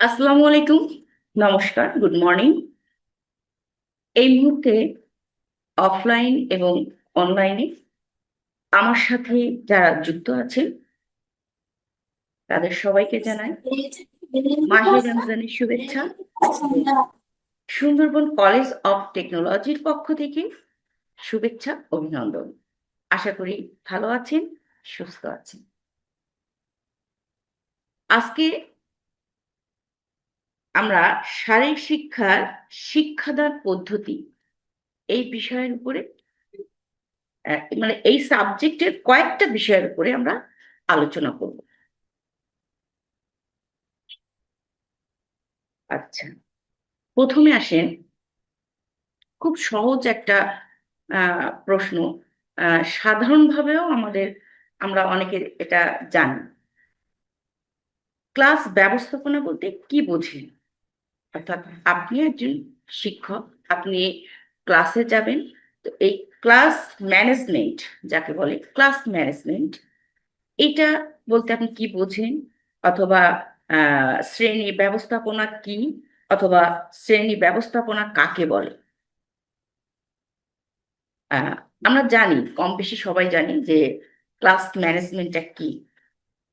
আসসালামু আলাইকুম। নমস্কার, গুড মর্নিং। এই মুহূর্তে অফলাইন এবং অনলাইনে আমার সাথে যারা যুক্ত আছেন তাদের সবাইকে জানাই মাহে রমজানের শুভেচ্ছা এবং সুন্দরবন কলেজ অফ টেকনোলজির পক্ষ থেকে শুভেচ্ছা, অভিনন্দন। আশা করি ভালো আছেন, সুস্থ আছেন। আজকে আমরা শারীরিক শিক্ষার শিক্ষাদান পদ্ধতি এই বিষয়ের উপরে মানে এই সাবজেক্টের কয়েকটা বিষয়ের উপরে আমরা আলোচনা করব। আচ্ছা, প্রথমে আসেন খুব সহজ একটা প্রশ্ন। সাধারণভাবেও আমরা অনেকে এটা জানি। ক্লাস ব্যবস্থাপনা বলতে কি বোঝেন? অর্থাৎ আপনি একজন শিক্ষক, আপনি ক্লাসে যাবেন। তো এই ক্লাস ম্যানেজমেন্ট, যাকে বলে ক্লাস ম্যানেজমেন্ট, এটা বলতে আপনি কি বোঝেন? অথবা শ্রেণী ব্যবস্থাপনা কি? অথবা শ্রেণী ব্যবস্থাপনা কাকে বলে? আহ, আমরা জানি, কম বেশি সবাই জানি যে ক্লাস ম্যানেজমেন্টটা কি।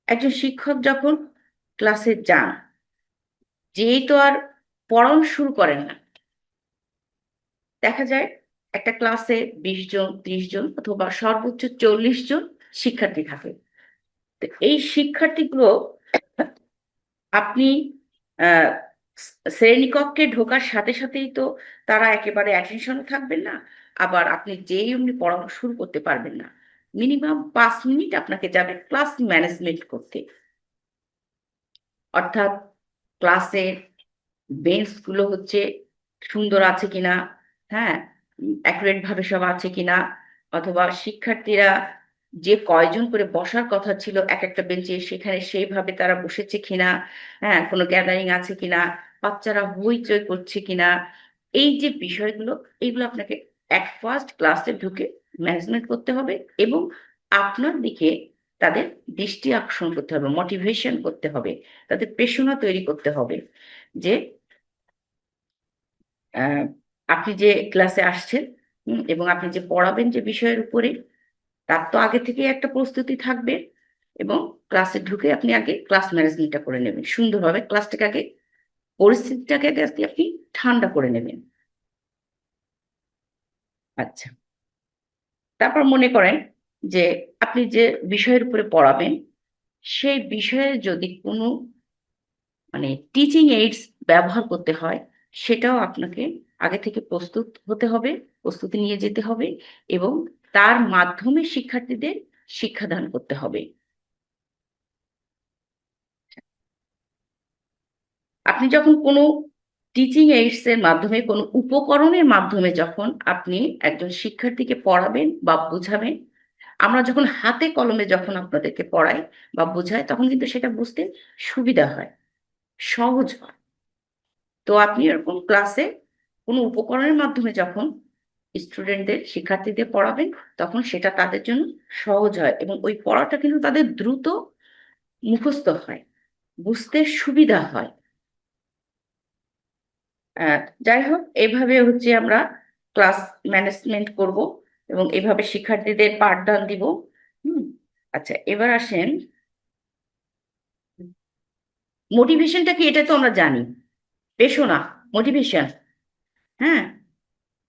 একজন শিক্ষক যখন ক্লাসে যান, যেই তো আর পড়ানো শুরু করেন না। দেখা যায় একটা ক্লাসে 20 জন, 30 জন অথবা সর্বোচ্চ 40 জন শিক্ষার্থী থাকে। তো এই শিক্ষার্থীগুলো আপনি আহ, শ্রেণীকক্ষে ঢোকার সাথে সাথেই তো তারা একেবারে অ্যাটেনশনে থাকবেন না। আবার আপনি যেই অমনি পড়ানো শুরু করতে পারবেন না। মিনিমাম 5 মিনিট আপনাকে যাবে ক্লাস ম্যানেজমেন্ট করতে। অর্থাৎ ক্লাসের বেঞ্চগুলো হচ্ছে সুন্দর আছে কিনা, হ্যাঁ, অ্যাকুরেট ভাবে সব আছে কিনা, অথবা শিক্ষার্থীরা যে কয়জন করে বসার কথা ছিল এক একটা বেঞ্চে সেখানে সেইভাবে তারা বসেছে কিনা, হ্যাঁ, কোনো গ্যাদারিং আছে কিনা, বাচ্চারা হইচই করছে কিনা, এই যে বিষয়গুলো, এইগুলো আপনাকে এক ফার্স্ট ক্লাসে ঢুকে ম্যানেজমেন্ট করতে হবে। এবং আপনার দিকে তাদের দৃষ্টি আকর্ষণ করতে হবে, মোটিভেশন করতে হবে, তাদের প্রেরণা তৈরি করতে হবে যে আহ, আপনি যে ক্লাসে আসছেন, এবং আপনি যে পড়াবেন যে বিষয়ের উপরে, তার তো আগে থেকে একটা প্রস্তুতি থাকবে। এবং ক্লাসে ঢুকে আপনি আগে ক্লাস ম্যানেজমেন্টটা করে নেবেন সুন্দরভাবে। ক্লাসটাকে আগে, পরিস্থিতিটাকে আগে আগে আপনি ঠান্ডা করে নেবেন। আচ্ছা, তারপর মনে করেন যে আপনি যে বিষয়ের উপরে পড়াবেন সেই বিষয়ে যদি কোনো মানে টিচিং এইডস ব্যবহার করতে হয়, সেটাও আপনাকে আগে থেকে প্রস্তুত হতে হবে, প্রস্তুতি নিয়ে যেতে হবে। এবং তার মাধ্যমে শিক্ষার্থীদের শিক্ষাদান করতে হবে। আপনি যখন কোনো টিচিং এইডস এর মাধ্যমে, কোনো উপকরণের মাধ্যমে যখন আপনি একজন শিক্ষার্থীকে পড়াবেন বা বোঝাবেন, আমরা যখন হাতে কলমে যখন আপনাদেরকে পড়াই বা বোঝাই, তখন কিন্তু সেটা বুঝতে সুবিধা হয়, সহজ হয়। তো আপনি এরকম ক্লাসে কোনো উপকরণের মাধ্যমে যখন স্টুডেন্টদের, শিক্ষার্থীদের পড়াবেন, তখন সেটা তাদের জন্য সহজ হয় এবং ওই পড়াটা কিন্তু তাদের দ্রুত মুখস্থ হয়, বুঝতে সুবিধা হয়। আহ, যাই হোক, এইভাবে হচ্ছে আমরা ক্লাস ম্যানেজমেন্ট করব এবং এভাবে শিক্ষার্থীদের পাঠদান দিব। হুম। আচ্ছা, এবার আসেন মোটিভেশনটা কি, এটা তো আমরা জানি। পেশনা, মোটিভেশন, হ্যাঁ।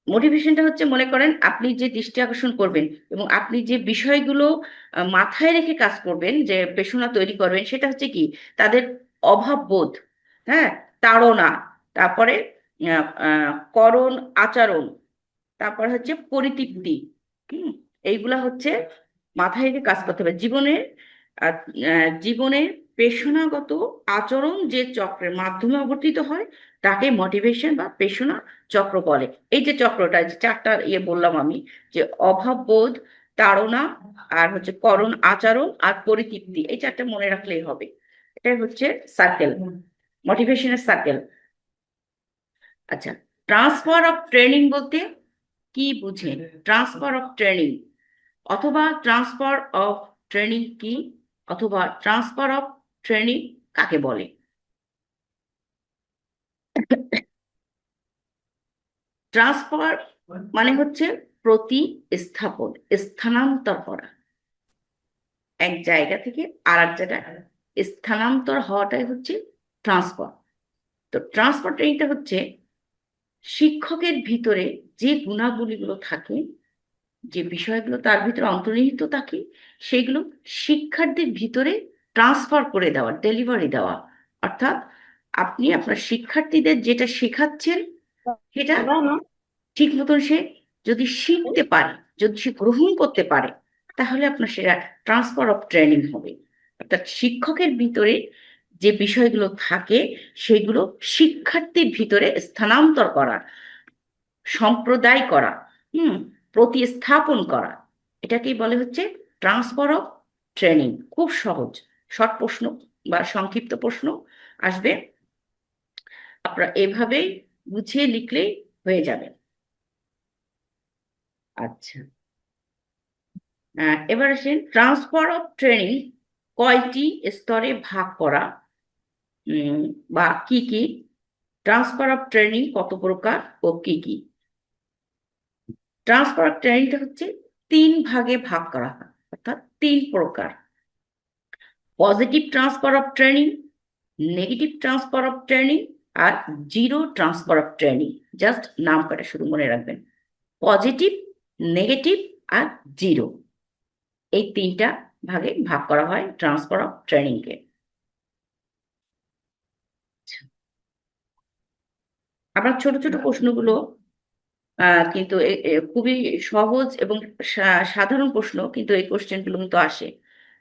মোটিভেশনটা হচ্ছে, মনে করেন আপনি যে দৃষ্টি আকর্ষণ করবেন এবং আপনি যে বিষয়গুলো মাথায় রেখে কাজ করবেন, যে পেশনা তৈরি করবেন, সেটা হচ্ছে কি, তাদের অভাব বোধ, হ্যাঁ, তাড়না, তারপরে করণ আচরণ, তারপর হচ্ছে পরিতৃপ্তি। হুম। এইগুলা হচ্ছে মাথায় রেখে কাজ করতে হবে জীবনে। আহ, জীবনে পেশনাগত আচরণ যে চক্রের মাধ্যমে অবর্তিত হয়, তাকে মোটিভেশন বা পেশনা চক্র বলে। এই যে চক্রটা, যে চারটা বললাম আমি, যে অভাববোধ, তাড়না, আর হচ্ছে করণ আচরণ আর পরিতৃপ্তি, এই চারটা মনে রাখলেই হবে। এটাই হচ্ছে সার্কেল, মোটিভেশনের সার্কেল। আচ্ছা, ট্রান্সফার অফ ট্রেনিং বলতে কি বুঝেন? ট্রান্সফার অফ ট্রেনিং, অথবা ট্রান্সফার অফ ট্রেনিং কি, অথবা ট্রান্সফার অফ ট্রেনিং কাকে বলে? ট্রান্সফার মানে হচ্ছে প্রতিস্থাপন, স্থানান্তর করা, এক জায়গা থেকে আর এক জায়গায় স্থানান্তর হওয়াটাই হচ্ছে ট্রান্সফার। তো ট্রান্সফার ট্রেনিংটা হচ্ছে শিক্ষকের ভিতরে যে গুণাবলীগুলো থাকে, যে বিষয়গুলো তার ভিতরে অন্তর্নিহিত থাকে, সেগুলো শিক্ষার্থীর ভিতরে ট্রান্সফার করে দেওয়া, ডেলিভারি দেওয়া। অর্থাৎ আপনি আপনার শিক্ষার্থীদের যেটা শেখাচ্ছেন সেটা ঠিক মতন সে যদি শিখতে পারে, যদি সে গ্রহণ করতে পারে, তাহলে আপনার সেটা ট্রান্সফার অফ ট্রেনিং হবে। অর্থাৎ শিক্ষকের ভিতরে যে বিষয়গুলো থাকে সেগুলো শিক্ষার্থীর ভিতরে স্থানান্তর করা, সম্প্রদায় করা, হুম, প্রতিস্থাপন করা, এটাকেই বলে হচ্ছে ট্রান্সফার অফ ট্রেনিং। খুব সহজ, শর্ট প্রশ্ন বা সংক্ষিপ্ত প্রশ্ন আসবে, আপনারা এভাবেই বুঝিয়ে লিখলেই হয়ে যাবে। আচ্ছা, এবার আসেন ট্রান্সফার অফ ট্রেনিং কয়টি স্তরে ভাগ করা, বা কি কি, ট্রান্সফার অফ ট্রেনিং কত প্রকার ও কি কি। ট্রান্সফার অফ ট্রেনিংটা হচ্ছে তিন ভাগে ভাগ করা হয়, অর্থাৎ তিন প্রকার: positive transfer of training, negative transfer of training, আর zero transfer of training. Just নাম কটা শুধু মনে রাখবেন, পজিটিভ, নেগেটিভ আর জিরো। এই তিনটা ভাগে ভাগ করা হয় ট্রান্সফার অফ ট্রেনিংকে। আবার ছোট ছোট প্রশ্নগুলো কিন্তু খুবই সহজ এবং সাধারণ প্রশ্ন, কিন্তু এই কোশ্চেনগুলো কিন্তু আসে।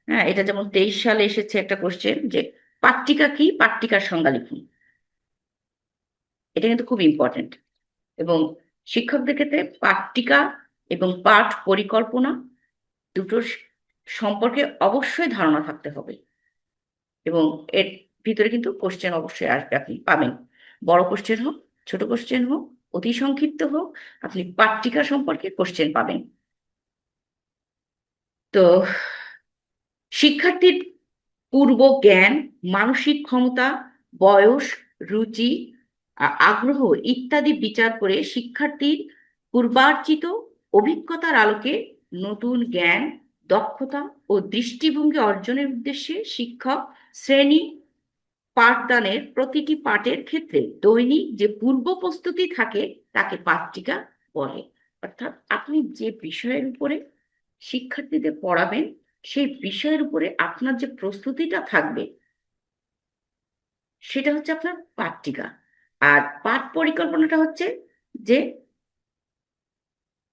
হ্যাঁ, এটা যেমন 23 সালে এসেছে একটা কোশ্চেন যে পাট্টিকা কি, পাট্টিকার সংজ্ঞা লিখুন। এটা কিন্তু খুব ইম্পর্টেন্ট। এবং শিক্ষকদের ক্ষেত্রে পাট্টিকা এবং পাঠ পরিকল্পনা দুটোর সম্পর্কে অবশ্যই ধারণা থাকতে হবে। এবং এর ভিতরে কিন্তু কোশ্চেন অবশ্যই আসবে, আপনি পাবেন। বড় কোশ্চেন হোক, ছোট কোশ্চেন হোক, অতি সংক্ষিপ্ত হোক, আপনি পাট্টিকা সম্পর্কে কোশ্চেন পাবেন। তো শিক্ষার্থীর পূর্ব জ্ঞান, মানসিক ক্ষমতা, বয়স, রুচি, আগ্রহ ইত্যাদি বিচার করে শিক্ষার্থীর পূর্বার্জিত অভিজ্ঞতার আলোকে নতুন জ্ঞান, দক্ষতা ও দৃষ্টিভঙ্গি অর্জনের উদ্দেশ্যে শিক্ষক শ্রেণী পাঠদানের প্রতিটি পাঠের ক্ষেত্রে দৈনিক যে পূর্ব প্রস্তুতি থাকে তাকে পাঠ্যিকা বলে। অর্থাৎ আপনি যে বিষয়ের উপরে শিক্ষার্থীদের পড়াবেন সেই বিষয়ের উপরে আপনার যে প্রস্তুতিটা থাকবে সেটা হচ্ছে আপনার পাঠ্যিকা। আর পাঠ পরিকল্পনাটা হচ্ছে যে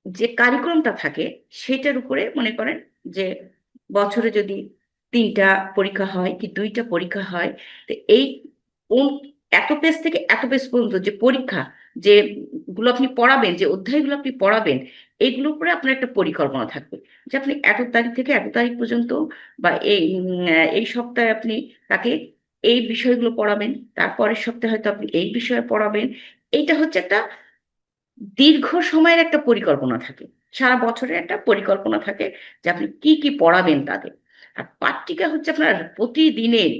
যে কারিকুলামটা থাকে সেটার উপরে, মনে করেন যে বছরে যদি 3টা পরীক্ষা হয় কি 2টা পরীক্ষা হয়, তো এই কোন এত পেজ থেকে এত পেজ পর্যন্ত যে পরীক্ষা, যে গুলো আপনি পড়াবেন, যে অধ্যায়গুলো আপনি পড়াবেন, এইগুলোর উপরে আপনার একটা পরিকল্পনা থাকবে যে আপনি এত তারিখ থেকে এত তারিখ পর্যন্ত বা এই সপ্তাহে আপনি তাকে এই বিষয়গুলো পড়াবেন, তারপরের সপ্তাহে হয়তো আপনি এই বিষয়ে পড়াবেন। এইটা হচ্ছে একটা দীর্ঘ সময়ের একটা পরিকল্পনা থাকে, সারা বছরের একটা পরিকল্পনা থাকে যে আপনি কি কি পড়াবেন তাদের। আর পাট্টিকা হচ্ছে আপনার প্রতিদিনের,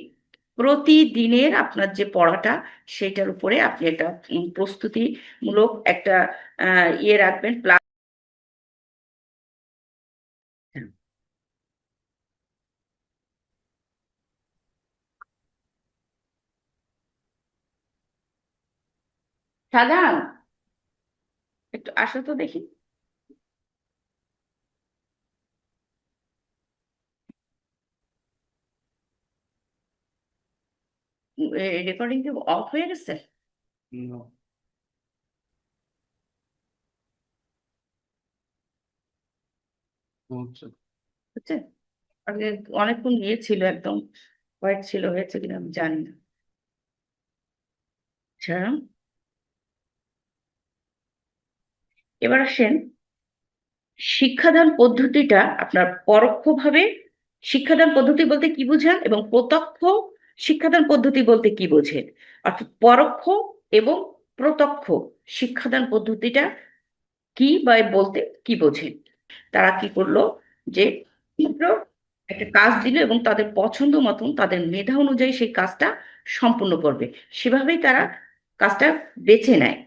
প্রতিদিনের আপনার যে পড়াটা সেটার উপরে আপনি একটা প্রস্তুতিমূলক একটা ইয়ে রাখবেন, প্ল্যান। সাজান, একটু আসো তো দেখি। রেকর্ডিং কি অফ হয়ে গেছে? হচ্ছে, আগে অনেকক্ষণ ইয়ে ছিল, একদম হোয়াইট ছিল, হয়েছে কিনা আমি জানি না। আচ্ছা, এবার আসেন শিক্ষাদান পদ্ধতিটা আপনার পরোক্ষভাবে, শিক্ষাদান পদ্ধতি বলতে কি বুঝেন এবং প্রত্যক্ষ শিক্ষাদান পদ্ধতি বলতে কি বোঝেন, অর্থাৎ পরোক্ষ এবং প্রত্যক্ষ শিক্ষাদান পদ্ধতিটা কি বা বলতে কি বোঝেন। তারা কি করলো যে মাত্র একটা কাজ দিল এবং তাদের পছন্দ মতন তাদের মেধা অনুযায়ী সেই কাজটা সম্পূর্ণ করবে, সেভাবেই তারা কাজটা বেছে নেয়।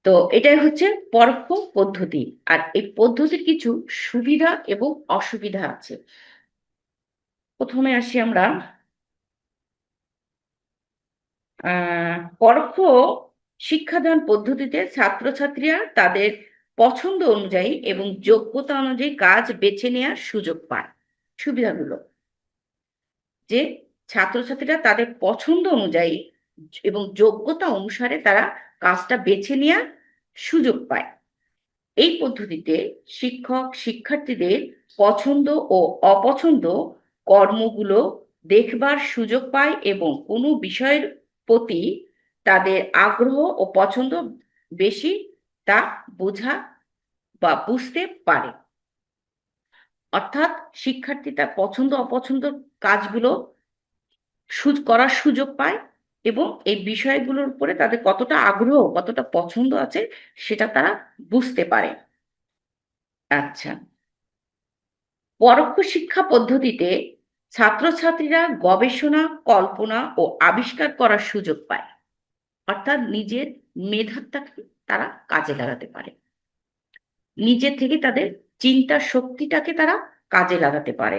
তো এটাই হচ্ছে পরোক্ষ পদ্ধতি। আর এই পদ্ধতির কিছু সুবিধা এবং অসুবিধা আছে। প্রথমে আসি আমরা পরোক্ষ শিক্ষাদান পদ্ধতিতে ছাত্রছাত্রীরা তাদের পছন্দ অনুযায়ী এবং যোগ্যতা অনুযায়ী কাজ বেছে নেওয়ার সুযোগ পায়। সুবিধাগুলো যে ছাত্রছাত্রীরা তাদের পছন্দ অনুযায়ী এবং যোগ্যতা অনুসারে তারা কাজটা বেছে নেওয়ার সুযোগ পায়। এই পদ্ধতিতে শিক্ষক শিক্ষার্থীদের পছন্দ ও অপছন্দ কর্মগুলো দেখবার সুযোগ পায় এবং কোনো বিষয়ের প্রতি তাদের আগ্রহ ও পছন্দ বেশি তা বোঝা বা বুঝতে পারে। অর্থাৎ শিক্ষার্থী তার পছন্দ অপছন্দ কাজগুলো করার সুযোগ পায় এবং এই বিষয়গুলোর উপরে তাদের কতটা আগ্রহ কতটা পছন্দ আছে সেটা তারা বুঝতে পারে। আচ্ছা, পরোক্ষ শিক্ষা পদ্ধতিতে ছাত্রছাত্রীরা গবেষণা কল্পনা ও আবিষ্কার করার সুযোগ পায়। অর্থাৎ নিজের মেধাটাকে তারা কাজে লাগাতে পারে, নিজে থেকে তাদের চিন্তা শক্তিটাকে তারা কাজে লাগাতে পারে।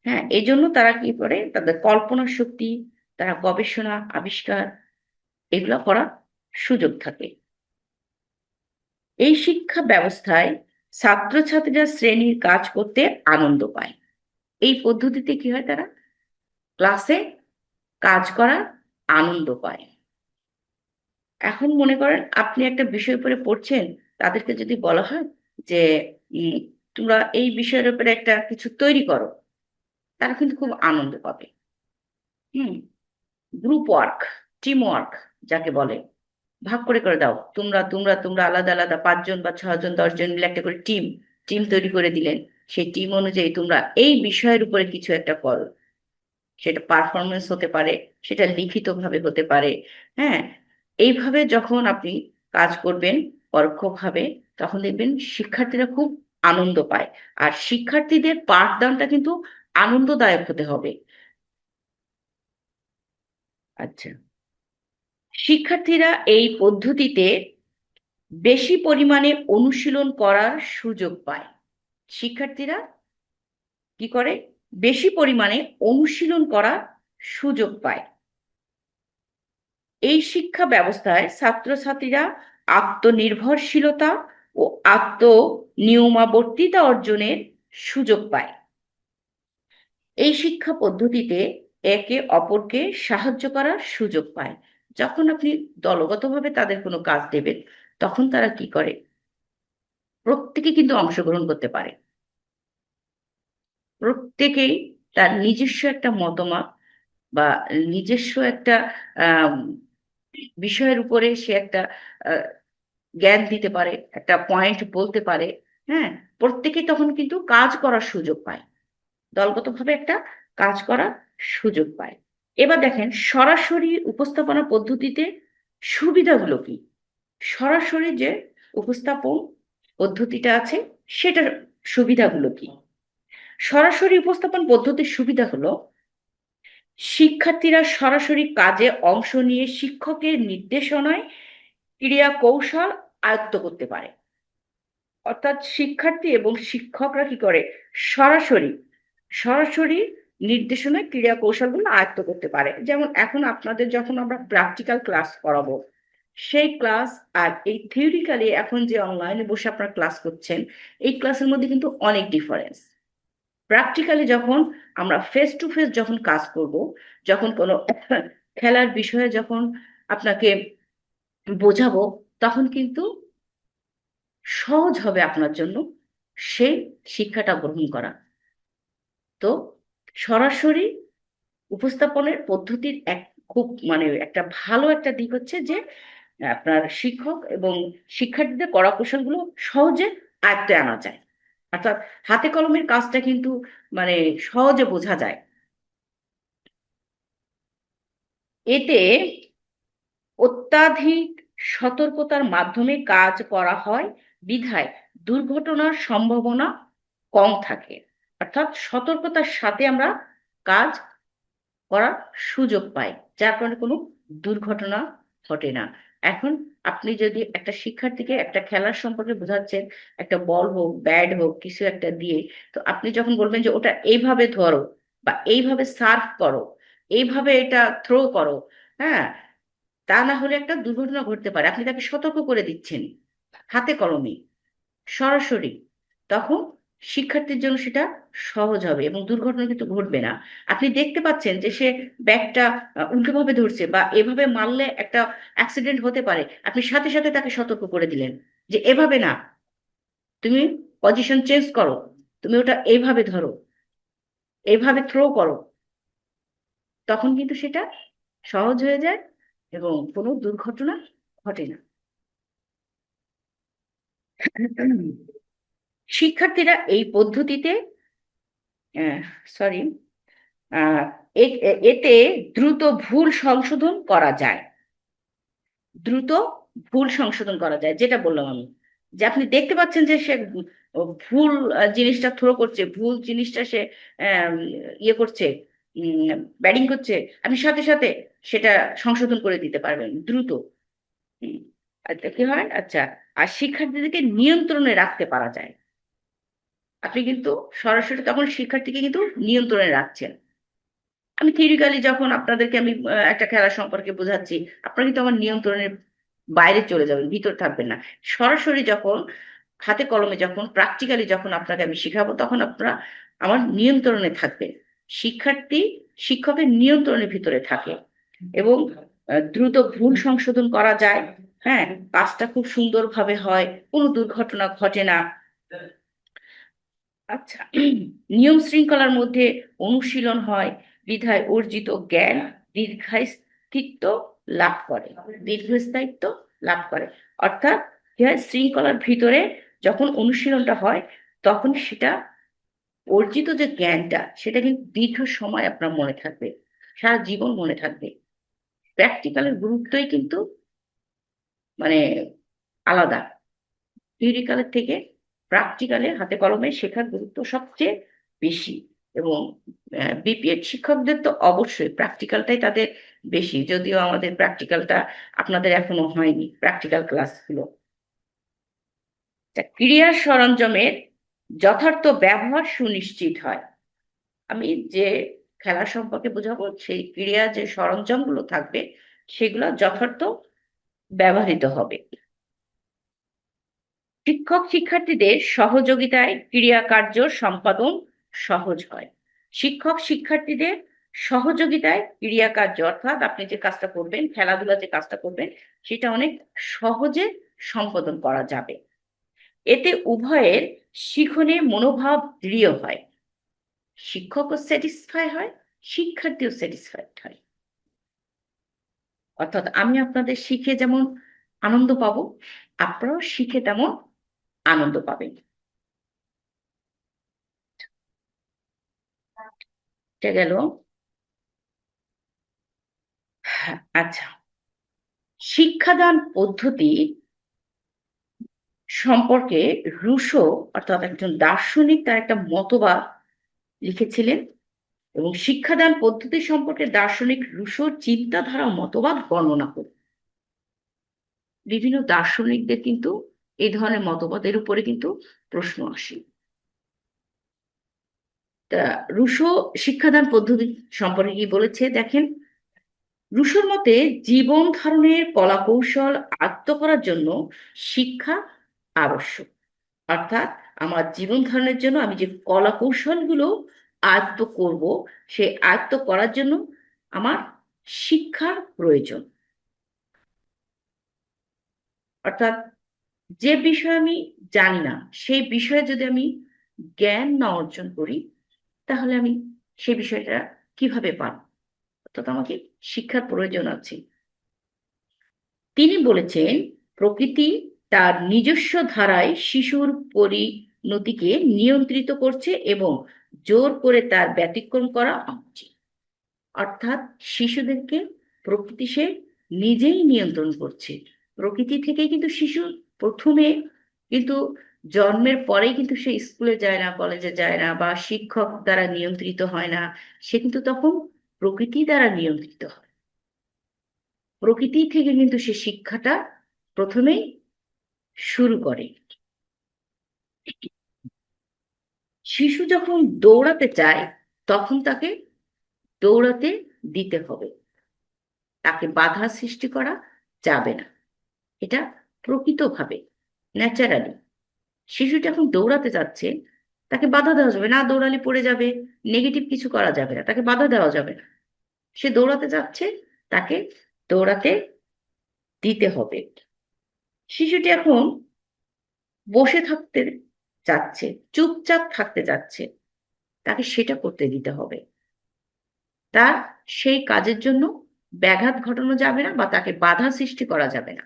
হ্যাঁ, এই জন্য তারা কি করে তাদের কল্পনা শক্তি, তারা গবেষণা আবিষ্কার এগুলো করার সুযোগ থাকে। এই শিক্ষা ব্যবস্থায় ছাত্রছাত্রীরা শ্রেণীর কাজ করতে আনন্দ পায়। এই পদ্ধতিতে কি হয়, তারা ক্লাসে কাজ করার আনন্দ পায়। এখন মনে করেন আপনি একটা বিষয়ের উপরে পড়ছেন, তাদেরকে যদি বলা হয় যে উম, তোমরা এই বিষয়ের উপরে একটা কিছু তৈরি করো, তারা কিন্তু খুব আনন্দ পাবে। হুম, গ্রুপ ওয়ার্ক, টিম ওয়ার্ক যাকে বলে, ভাগ করে করে দাও, তোমরা তোমরা তোমরা আলাদা আলাদা 5 জন বা 6 জন 10 জন মিলে একটা করে টিম টিম তৈরি করে দিলেন। সেই টিম অনুযায়ী তোমরা এই বিষয়ের উপরে কিছু একটা করো। সেটা পারফরমেন্স হতে পারে, সেটা লিখিতভাবে হতে পারে। হ্যাঁ, এইভাবে যখন আপনি কাজ করবেন পরোক্ষভাবে, তখন দেখবেন শিক্ষার্থীরা খুব আনন্দ পায়। আর শিক্ষার্থীদের পাঠদানটা কিন্তু আনন্দদায়ক হতে হবে। আচ্ছা, শিক্ষার্থীরা এই পদ্ধতিতে বেশি পরিমাণে অনুশীলন করার সুযোগ পায়। শিক্ষার্থীরা কি করে, বেশি পরিমাণে অনুশীলন করার সুযোগ পায়। এই শিক্ষা ব্যবস্থায় ছাত্রছাত্রীরা আত্মনির্ভরশীলতা ও আত্মনিয়মাবর্তিতা অর্জনের সুযোগ পায়। এই শিক্ষা পদ্ধতিতে একে অপরকে সাহায্য করার সুযোগ পায়। যখন আপনি দলগতভাবে তাদের কোনো কাজ দেবেন, তখন তারা কি করে, প্রত্যেকে কিন্তু অংশগ্রহণ করতে পারে। প্রত্যেকেই তার নিজস্ব একটা মতামত বা নিজস্ব একটা আহ বিষয়ের উপরে সে একটা আহ, জ্ঞান দিতে পারে, একটা পয়েন্ট বলতে পারে। হ্যাঁ, প্রত্যেকে তখন কিন্তু কাজ করার সুযোগ পায়, দলগতভাবে একটা কাজ করার সুযোগ পায়। এবার দেখেন সরাসরি উপস্থাপনা পদ্ধতিতে সুবিধাগুলো কি। সরাসরি যে উপস্থাপন পদ্ধতিটা আছে, সেটার সুবিধাগুলো কি। সরাসরি উপস্থাপন পদ্ধতির সুবিধা হলো শিক্ষার্থীরা সরাসরি কাজে অংশ নিয়ে শিক্ষকের নির্দেশনায় ক্রিয়া কৌশল আয়ত্ত করতে পারে। অর্থাৎ শিক্ষার্থী এবং শিক্ষকরা কি করে, সরাসরি সরাসরি নির্দেশনায় ক্রিয়া কৌশলগুলো আয়ত্ত করতে পারে। যেমন এখন আপনাদের যখন আমরা প্র্যাকটিক্যাল ক্লাস করাবো, সেই ক্লাস আর এই থিওরিক্যালি এখন যে অনলাইনে বসে আপনারা ক্লাস করছেন, এই ক্লাসের মধ্যে কিন্তু অনেক ডিফারেন্স। প্র্যাকটিক্যালি যখন আমরা ফেস টু ফেস যখন কাজ করব, যখন কোনো খেলার বিষয়ে যখন আপনাকে বোঝাবো, তখন কিন্তু সহজ হবে আপনার জন্য সেই শিক্ষাটা গ্রহণ করা। তো সরাসরি উপস্থাপনের পদ্ধতির এক খুব মানে একটা ভালো একটা দিক হচ্ছে যে আপনার শিক্ষক এবং শিক্ষার্থীদের কড়া কৌশলগুলো সহজে আয়ত্তে আনা যায়। অর্থাৎ হাতে কলমের কাজটা কিন্তু মানে সহজে বোঝা যায়। এতে অত্যাধিক সতর্কতার মাধ্যমে কাজ করা হয় বিধায় দুর্ঘটনার সম্ভাবনা কম থাকে। অর্থাৎ সতর্কতার সাথে আমরা কাজ করার সুযোগ পায়, যার কারণে কোনো দুর্ঘটনা ঘটে না। এখন আপনি যদি একটা শিক্ষার্থীকে একটা খেলার সম্পর্কে বোঝাচ্ছেন, একটা বল হোক ব্যাট হোক কিছু একটা দিয়ে, তো আপনি যখন বলবেন যে ওটা এইভাবে ধরো বা এইভাবে সার্ভ করো, এইভাবে এটা থ্রো করো, হ্যাঁ, তা না হলে একটা দুর্ঘটনা ঘটতে পারে, আপনি তাকে সতর্ক করে দিচ্ছেন হাতে কলমে, সরাসরি। তখন শিক্ষার্থীর জন্য সেটা সহজ হবে এবং দুর্ঘটনা কিন্তু ঘটবে না। আপনি দেখতে পাচ্ছেন যে সে ব্যাগটা উল্টোভাবে ধরছে বা এভাবে মারলে একটা অ্যাক্সিডেন্ট হতে পারে, আপনি সাথে সাথে তাকে সতর্ক করে দিলেন যে এভাবে না, তুমি পজিশন চেঞ্জ করো, তুমি ওটা এইভাবে ধরো, এইভাবে থ্রো করো। তখন কিন্তু সেটা সহজ হয়ে যায় এবং কোনো দুর্ঘটনা ঘটে না। শিক্ষার্থীরা এই পদ্ধতিতে, সরি, আহ, এতে দ্রুত ভুল সংশোধন করা যায়, দ্রুত ভুল সংশোধন করা যায়, যেটা বললাম আমি, যে আপনি দেখতে পাচ্ছেন যে সে ভুল জিনিসটা থ্রো করছে, ভুল জিনিসটা সে আহ, ইয়ে করছে, ব্যাটিং করছে, আপনি সাথে সাথে সেটা সংশোধন করে দিতে পারবেন দ্রুত। হুম, আচ্ছা কি হয়, আচ্ছা, আর শিক্ষার্থীদেরকে নিয়ন্ত্রণে রাখতে পারা যায়। আপনি কিন্তু সরাসরি তখন শিক্ষার্থীকে কিন্তু নিয়ন্ত্রণে রাখছেন। আমি থিওরিক্যালি যখন আপনাদেরকে আমি একটা খেলা সম্পর্কে বোঝাচ্ছি, আপনারা কিন্তু আমার নিয়ন্ত্রণের বাইরে চলে যাবেন, ভিতর থাকবেন না। সরাসরি যখন হাতে কলমে যখন প্র্যাকটিক্যালি যখন আপনাকে আমি শিখাবো, তখন আপনারা আমার নিয়ন্ত্রণে থাকবেন। শিক্ষার্থী শিক্ষকের নিয়ন্ত্রণের ভিতরে থাকে এবং দ্রুত ভুল সংশোধন করা যায়। হ্যাঁ, কাজটা খুব সুন্দরভাবে হয়, কোনো দুর্ঘটনা ঘটে না। আচ্ছা, নিয়ম শৃঙ্খলার মধ্যে অনুশীলন হয় বিধায় অর্জিত জ্ঞান দীর্ঘস্থায়িত্ব লাভ করে, দীর্ঘস্থায়িত্ব লাভ করে। অর্থাৎ কি হয়, শৃঙ্খলার ভিতরে যখন অনুশীলনটা হয়, তখন সেটা অর্জিত যে জ্ঞানটা সেটা কিন্তু দীর্ঘ সময় আপনার মনে থাকবে, সারা জীবন মনে থাকবে। প্র্যাকটিক্যালের গুরুত্বই কিন্তু মানে আলাদা, থিওরিক্যালের থেকে প্র্যাকটিক্যালে হাতে কলমে শেখার গুরুত্ব সবচেয়ে বেশি। এবং বিপিএড শিক্ষকদের তো অবশ্যই প্র্যাকটিক্যালটাই তাদের বেশি, যদিও আমাদের প্র্যাকটিক্যালটা আপনাদের এখনো হয়নি, প্র্যাকটিক্যাল ক্লাসগুলো। তা ক্রিয়া সরঞ্জামের যথার্থ ব্যবহার সুনিশ্চিত হয়। আমি যে খেলা সম্পর্কে বোঝাবো, সেই ক্রিয়া যে সরঞ্জামগুলো থাকবে সেগুলো যথার্থ ব্যবহৃত হবে। শিক্ষক শিক্ষার্থীদের সহযোগিতায় ক্রিয়া কার্য সম্পাদন সহজ হয়। শিক্ষক শিক্ষার্থীদের সহযোগিতায় ক্রিয়া কার্য, অর্থাৎ আপনি যে কাজটা করবেন, খেলাধুলা যে কাজটা করবেন, সেটা অনেক সহজে সম্পাদন করা যাবে। এতে উভয়ের শিখনে মনোভাব দৃঢ় হয়, শিক্ষকও স্যাটিসফাই হয়, শিক্ষার্থীও স্যাটিসফাইড হয়। অর্থাৎ আমি আপনাদের শিখে যেমন আনন্দ পাবো, আপনারাও শিখে তেমন আনন্দ পাবেন। এটা গেল। আচ্ছা, শিক্ষাদান পদ্ধতি সম্পর্কে রুশো অর্থাৎ একজন দার্শনিক তার একটা মতবাদ লিখেছিলেন, এবং শিক্ষাদান পদ্ধতি সম্পর্কে দার্শনিক রুশোর চিন্তাধারা ও মতবাদ বর্ণনা করে। বিভিন্ন দার্শনিকদের কিন্তু এই ধরনের মতবাদের উপরে কিন্তু প্রশ্ন আসে। তা রুশো শিক্ষাদান পদ্ধতি সম্পর্কে কি বলেছে দেখেন। রুশোর মতে জীবন ধারণের কলা কৌশল আয়ত্ত করার জন্য শিক্ষা আবশ্যক। অর্থাৎ আমার জীবন ধারণের জন্য আমি যে কলা কৌশলগুলো আয়ত্ত করব, সেই আয়ত্ত করার জন্য আমার শিক্ষার প্রয়োজন। অর্থাৎ যে বিষয় আমি জানি না, সেই বিষয়ে যদি আমি জ্ঞান না অর্জন করি, তাহলে আমি সেই বিষয়টা কিভাবে পাব? অর্থাৎ আমাকে শিক্ষার প্রয়োজন আছে। তিনি বলেছেন প্রকৃতি তার নিজস্ব ধারায় শিশুর পরিণতিকে নিয়ন্ত্রিত করছে এবং জোর করে তার ব্যতিক্রম করা অনুচিত। অর্থাৎ শিশুদেরকে প্রকৃতি সে নিজেই নিয়ন্ত্রণ করছে। প্রকৃতি থেকেই কিন্তু শিশু প্রথমে কিন্তু জন্মের পরেই কিন্তু সে স্কুলে যায় না, কলেজে যায় না, বা শিক্ষক দ্বারা নিয়ন্ত্রিত হয় না। সে কিন্তু তখন প্রকৃতি দ্বারা নিয়ন্ত্রিত হয়। প্রকৃতি থেকে কিন্তু সে শিক্ষাটা প্রথমেই শুরু করে। শিশু যখন দৌড়াতে চায় তখন তাকে দৌড়াতে দিতে হবে, তাকে বাধা সৃষ্টি করা যাবে না। এটা প্রকৃতভাবে, ন্যাচারালি। শিশু যখন দৌড়াতে যাচ্ছে তাকে বাধা দেওয়া যাবে না, দৌড়ালে পড়ে যাবে, নেগেটিভ কিছু করা যাবে না, তাকে বাধা দেওয়া যাবে না। সে দৌড়াতে যাচ্ছে, তাকে দৌড়াতে দিতে হবে। শিশুটি এখন বসে থাকতে চাচ্ছে, চুপচাপ থাকতে চাচ্ছে, তাকে সেটা করতে দিতে হবে। তার সেই কাজের জন্য ব্যাঘাত ঘটানো যাবে না বা তাকে বাধা সৃষ্টি করা যাবে না।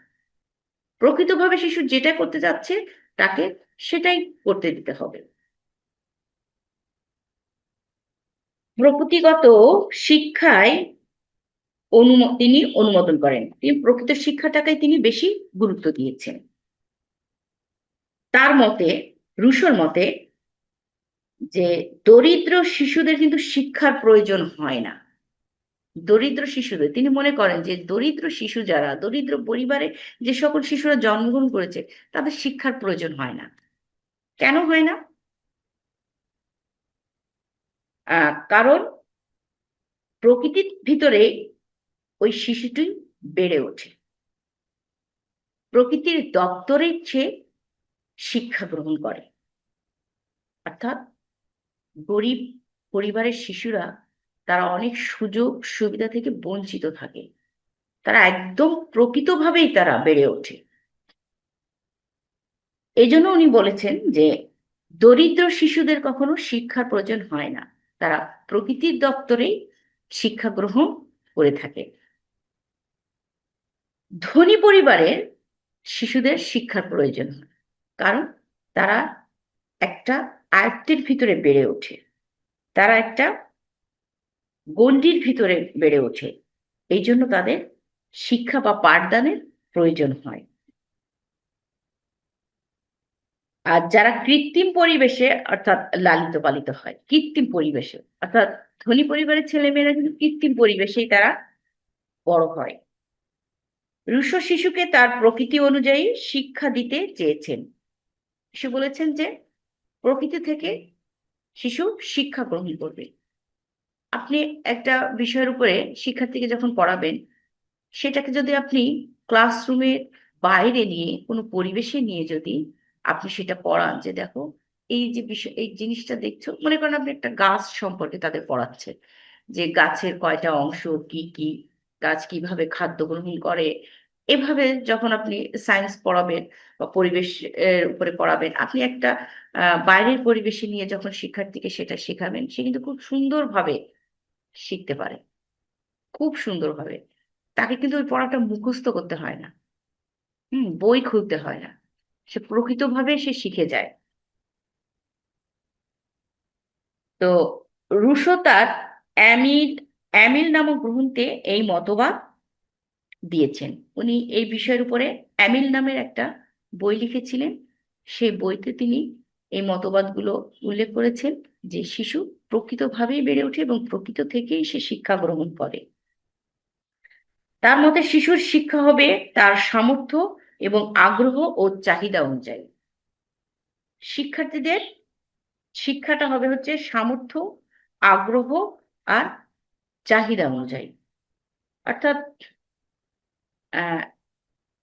প্রকৃতভাবে শিশু যেটা করতে যাচ্ছে তাকে সেটাই করতে দিতে হবে। প্রকৃতিগত শিক্ষায় তিনি অনুমোদন করেন, তিনি প্রকৃত শিক্ষাটাকে তিনি বেশি গুরুত্ব দিয়েছেন। তার মতে, রুশোর মতে, যে দরিদ্র শিশুদের কিন্তু শিক্ষার প্রয়োজন হয় না। দরিদ্র শিশুদের তিনি মনে করেন যে দরিদ্র শিশু যারা, দরিদ্র পরিবারে যে সকল শিশুরা জন্মগ্রহণ করেছে, তাদের শিক্ষার প্রয়োজন হয় না। কেন হয় না? কারণ প্রকৃতির ভিতরে ওই শিশুটি বেড়ে ওঠে, প্রকৃতির দপ্তরে সে শিক্ষা গ্রহণ করে। অর্থাৎ গরিব পরিবারের শিশুরা, তারা অনেক সুযোগ সুবিধা থেকে বঞ্চিত থাকে, তারা একদম প্রকৃতভাবেই তারা বেড়ে ওঠে। এই জন্য উনি বলেছেন যে দরিদ্র শিশুদের কখনো শিক্ষার প্রয়োজন হয় না, তারা প্রকৃতির দপ্তরেই শিক্ষা গ্রহণ করে থাকে। ধনী পরিবারের শিশুদের শিক্ষার প্রয়োজন হয়, কারণ তারা একটা আয়ত্তের ভিতরে বেড়ে ওঠে, তারা একটা গণ্ডির ভিতরে বেড়ে ওঠে। এই জন্য তাদের শিক্ষা বা পাঠদানের প্রয়োজন হয়। আর যারা কৃত্রিম পরিবেশে অর্থাৎ লালিত পালিত হয়, কৃত্রিম পরিবেশে অর্থাৎ ধনী পরিবারের ছেলেমেয়েরা কিন্তু কৃত্রিম পরিবেশেই তারা বড় হয়। রুশো শিশুকে তার প্রকৃতি অনুযায়ী শিক্ষা দিতে চেয়েছেন। সে বলেছেন যে প্রকৃতি থেকে শিশু শিক্ষা গ্রহণ করবে। আপনি একটা বিষয়ের উপরে শিক্ষার্থীকে যখন পড়াবেন, সেটাকে যদি আপনি ক্লাসরুমের বাইরে নিয়ে কোনো পরিবেশে নিয়ে যদি আপনি সেটা পড়ান, যে দেখো এই যে বিষয়, এই জিনিসটা দেখছো, মনে করেন আপনি একটা গাছ সম্পর্কে তাদের পড়াচ্ছেন, যে গাছের কয়টা অংশ, কি কি, গাছ কিভাবে খাদ্য গ্রহণ করে। এভাবে যখন আপনি সায়েন্স পড়াবেন বা পরিবেশ এর উপরে পড়াবেন, আপনি একটা বাইরের পরিবেশে নিয়ে যখন শিক্ষার্থীকে সেটা শেখাবেন, সে কিন্তু খুব সুন্দরভাবে শিখতে পারে, খুব সুন্দরভাবে। তাকে কিন্তু ওই পড়াটা মুখস্থ করতে হয় না, বই খুলতে হয় না, সে প্রকৃতভাবে সে শিখে যায়। তো রুশো তার অ্যামিল অ্যামিল নামক গ্রন্থে এই মতবাদ দিয়েছেন। উনি এই বিষয়ের উপরে অ্যামিল নামের একটা বই লিখেছিলেন। সেই বইতে তিনি এই মতবাদগুলো উল্লেখ করেছেন, যে শিশু প্রকৃতভাবেই বেড়ে ওঠে এবং প্রকৃত থেকেই সে শিক্ষা গ্রহণ করে। তার মতে শিশুর শিক্ষা হবে তার সামর্থ্য এবং আগ্রহ ও চাহিদা অনুযায়ী। শিক্ষার্থীদের শিক্ষাটা হবে হচ্ছে সামর্থ্য, আগ্রহ আর চাহিদা অনুযায়ী। অর্থাৎ আহ,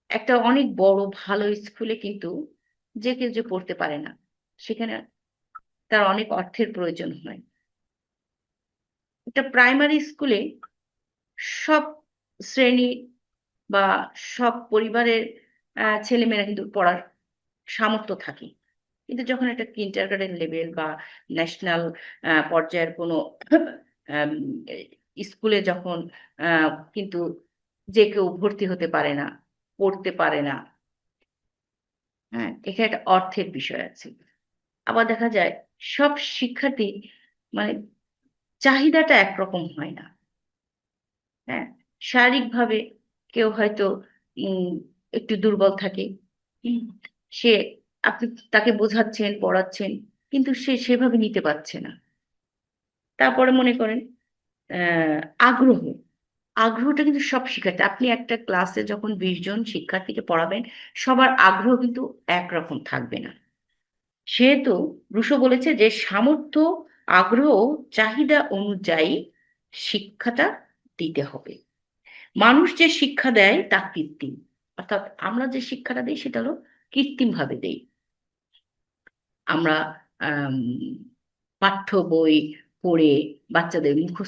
একটা অনেক বড় ভালো স্কুলে কিন্তু যে কেউ যে পড়তে পারে না, সেখানে তার অনেক অর্থের প্রয়োজন হয়। একটা প্রাইমারি স্কুলে সব শ্রেণী বা সব পরিবারের ছেলেমেয়েরা কিন্তু পড়ার সামর্থ্য থাকে, কিন্তু যখন একটা কিন্ডারগার্টেন লেভেল বা ন্যাশনাল পর্যায়ের কোনো আম, স্কুলে যখন আহ, কিন্তু যে কেউ ভর্তি হতে পারে না, পড়তে পারে না, হ্যাঁ, এখানে একটা অর্থের বিষয় আছে। আবার দেখা যায় সব শিক্ষার্থী, মানে চাহিদাটা একরকম হয় না। হ্যাঁ, শারীরিকভাবে কেউ হয়তো উম, একটু দুর্বল থাকে, উম, সে, আপনি তাকে বোঝাচ্ছেন পড়াচ্ছেন, কিন্তু সে সেভাবে নিতে পারছে না। তারপরে মনে করেন আহ, আগ্রহ, আগ্রহটা কিন্তু সব শিক্ষার্থী, আপনি একটা ক্লাসে যখন 20 জন শিক্ষার্থীকে পড়াবেন, সবার আগ্রহ কিন্তু একরকম থাকবে না। সেহেতু রুশো বলেছে যে সামর্থ্য, আগ্রহ, চাহিদা অনুযায়ী শিক্ষাটা দিতে হবে। মানুষ যে শিক্ষা দেয় তা কৃত্রিম, অর্থাৎ আমরা যে শিক্ষাটা দিই সেটা হলো কৃত্রিম ভাবে দেই। আমরা আম, পাঠ্য বই পড়ে বাচ্চাদের মুখস্থ